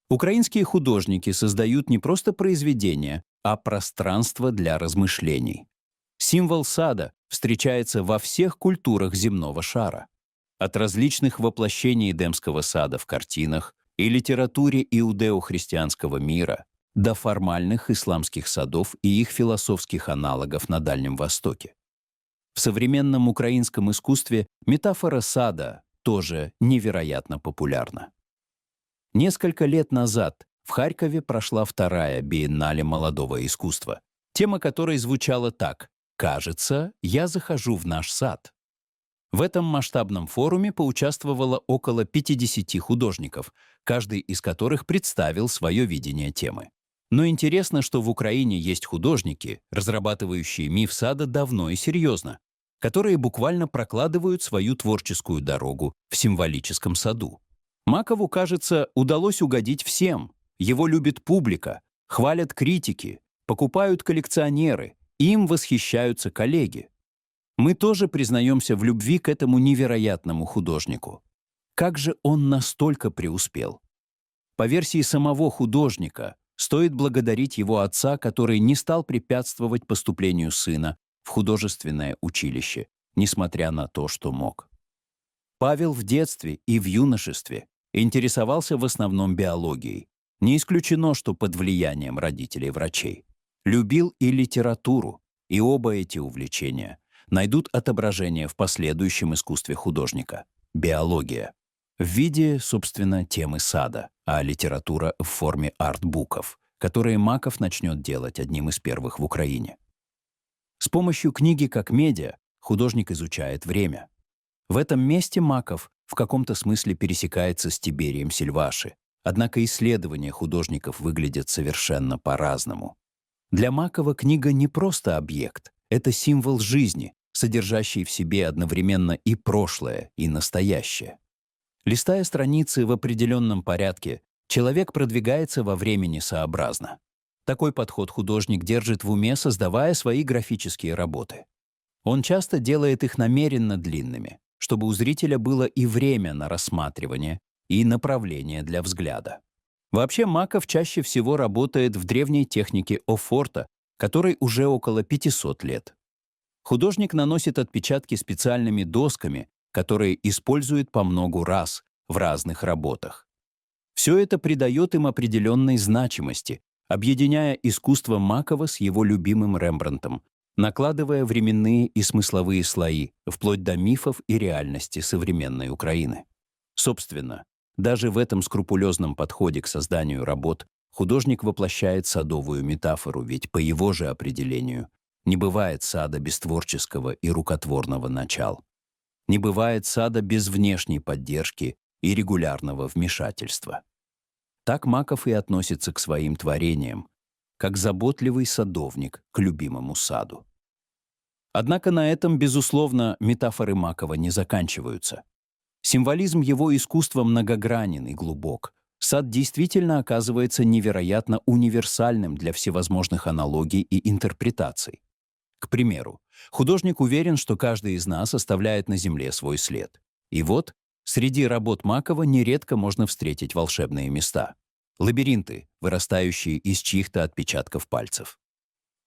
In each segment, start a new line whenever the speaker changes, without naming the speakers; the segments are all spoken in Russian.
Украинские художники создают не просто произведения, а пространство для размышлений. Символ сада встречается во всех культурах земного шара. От различных воплощений Эдемского сада в картинах и литературе иудео-христианского мира до формальных исламских садов и их философских аналогов на Дальнем Востоке. В современном украинском искусстве метафора сада тоже невероятно популярна. Несколько лет назад в Харькове прошла вторая биеннале молодого искусства, тема которой звучала так: «Кажется, я захожу в наш сад». В этом масштабном форуме поучаствовало около 50 художников, каждый из которых представил свое видение темы. Но интересно, что в Украине есть художники, разрабатывающие миф сада давно и серьезно, которые буквально прокладывают свою творческую дорогу в символическом саду. Макову, кажется, удалось угодить всем. Его любит публика, хвалят критики, покупают коллекционеры, им восхищаются коллеги. Мы тоже признаемся в любви к этому невероятному художнику. Как же он настолько преуспел? По версии самого художника, стоит благодарить его отца, который не стал препятствовать поступлению сына в художественное училище, несмотря на то, что мог. Павел в детстве и в юношестве интересовался в основном биологией. Не исключено, что под влиянием родителей-врачей. Любил и литературу, и оба эти увлечения найдут отображение в последующем искусстве художника — биология. В виде, собственно, темы сада, а литература в форме артбуков, которые Маков начнет делать одним из первых в Украине. С помощью книги как медиа художник изучает время. В этом месте Маков в каком-то смысле пересекается с Тиберием Сильваши, однако исследования художников выглядят совершенно по-разному. Для Макова книга не просто объект, это символ жизни, содержащий в себе одновременно и прошлое, и настоящее. Листая страницы в определенном порядке, человек продвигается во времени сообразно. Такой подход художник держит в уме, создавая свои графические работы. Он часто делает их намеренно длинными, чтобы у зрителя было и время на рассматривание, и направление для взгляда. Вообще Маков чаще всего работает в древней технике офорта, которой уже около 500 лет. Художник наносит отпечатки специальными досками, которые использует по многу раз в разных работах. Все это придает им определенной значимости, объединяя искусство Макова с его любимым Рембрандтом, накладывая временные и смысловые слои, вплоть до мифов и реальности современной Украины. Собственно, даже в этом скрупулезном подходе к созданию работ художник воплощает садовую метафору, ведь по его же определению не бывает сада без творческого и рукотворного начал. Не бывает сада без внешней поддержки и регулярного вмешательства. Так Маков и относится к своим творениям, как заботливый садовник к любимому саду. Однако на этом, безусловно, метафоры Макова не заканчиваются. Символизм его искусства многогранен и глубок. Сад действительно оказывается невероятно универсальным для всевозможных аналогий и интерпретаций. К примеру, художник уверен, что каждый из нас оставляет на земле свой след. И вот, среди работ Макова нередко можно встретить волшебные места. Лабиринты, вырастающие из чьих-то отпечатков пальцев.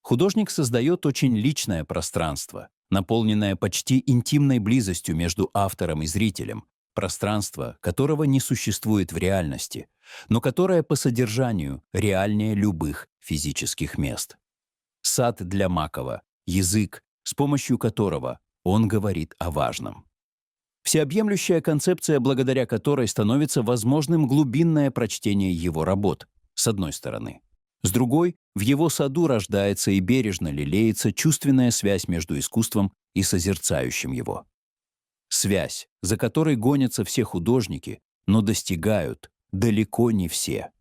Художник создает очень личное пространство, наполненное почти интимной близостью между автором и зрителем, пространство, которого не существует в реальности, но которое по содержанию реальнее любых физических мест. Сад для Макова — язык, с помощью которого он говорит о важном. Всеобъемлющая концепция, благодаря которой становится возможным глубинное прочтение его работ, с одной стороны. С другой, в его саду рождается и бережно лелеется чувственная связь между искусством и созерцающим его. Связь, за которой гонятся все художники, но достигают далеко не все.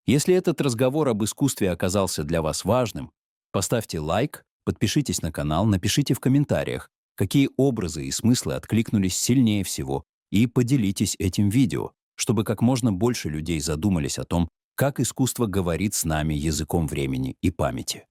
Если этот разговор об искусстве оказался для вас важным, поставьте лайк, подпишитесь на канал, напишите в комментариях, какие образы и смыслы откликнулись сильнее всего, и поделитесь этим видео, чтобы как можно больше людей задумались о том, как искусство говорит с нами языком времени и памяти.